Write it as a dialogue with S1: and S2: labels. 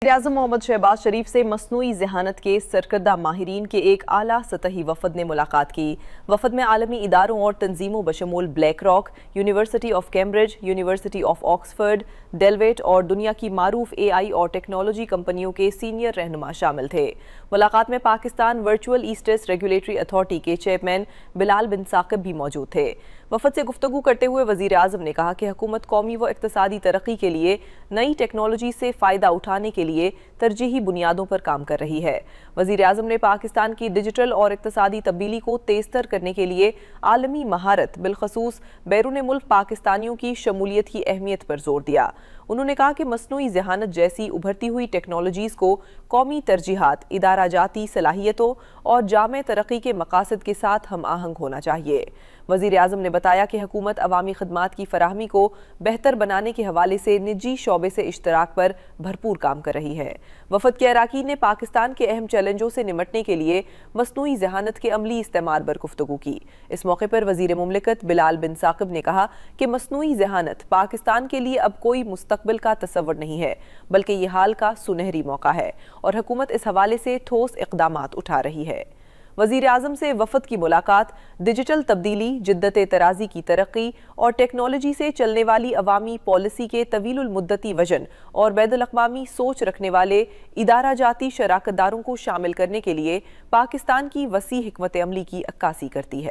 S1: वज़ीर-ए-आज़म मोहम्मद शहबाज शरीफ से मस्नूई ज़हानत के सरकर्दा माहिरीन के एक आला सतही वफ़द ने मुलाकात की। वफ़द में आलमी इदारों और तंजीमों बशमूल BlackRock, university of Cambridge, university of Oxford, Deloitte और दुनिया की मारूफ AI और टेक्नोलॉजी कंपनियों के सीनियर रहनुमा शामिल थे। मुलाकात में Pakistan virtual esters regulatory authority के चेयरमैन बिलाल बिन साकिब भी मौजूद थे। वफ़द से गुफ्तगू करते हुए वज़ीर-ए-आज़म ने कहा कि हुकूमत कौमी व इक़्तिसादी तरक्की के लिए नई टेक्नोलॉजी से फ़ायदा उठाने के लिए तरजीही बुनियादों पर काम कर रही है। वज़ीर-ए-आज़म ने पाकिस्तान की डिजिटल और इक़्तिसादी तब्दीली को तेज़तर करने के लिए आलमी महारत बिलखसूस बैरून मुल्क पाकिस्तानियों की शमूलियत की अहमियत पर जोर दिया। उन्होंने कहा कि मस्नूई ज़हानत जैसी उभरती हुई टेक्नोलॉजीज़ को कौमी तरजीहात, इदारा जाती सलाहियतों और जामे तरक्की के मकासद के साथ हम आहंग होना चाहिए। वज़ीर-ए-आज़म ने बताया कि हुकूमत अवामी खदमात की फराहमी को बेहतर बनाने के हवाले से निजी शोबे से इश्तराक पर भरपूर काम कर रही है। वफ़द के अराकीन ने पाकिस्तान के अहम चैलेंजों से निमटने के लिए मस्नूई ज़हानत के अमली इस्तेमाल पर गुफ्तगू की। इस मौके पर वज़ीर मुमलिकत बिलाल बिन साकिब ने कहा कि मस्नूई ज़हानत पाकिस्तान के लिए अब कोई मुस्तकबिल का तसव्वुर नहीं है, बल्कि ये हाल का सुनहरी मौका है और हुकूमत इस हवाले से ठोस इक़दामात उठा रही है। वज़ीर-ए-आज़म से वफ़द की मुलाकात डिजिटल तब्दीली, जिद्दत तराज़ी की तरक्की और टेक्नोलॉजी से चलने वाली अवामी पॉलिसी के तवीलुल मुद्दती वजन और बैनुल अक़वामी सोच रखने वाले इदारा जाती शराकतदारों को शामिल करने के लिए पाकिस्तान की वसी हिकमत अमली की अक्कासी करती है।